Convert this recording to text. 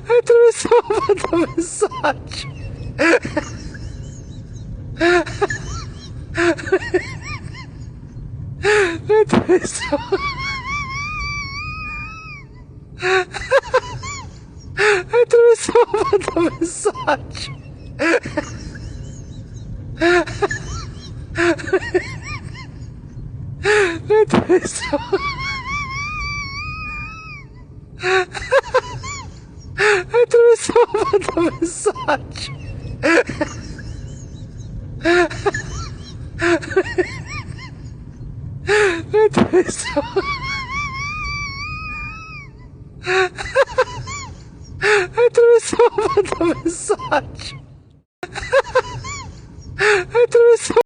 Attraversava un messaggio. Attraversava un messaggio. Attraversava un messaggio. Attraversava un messaggio. Attraversava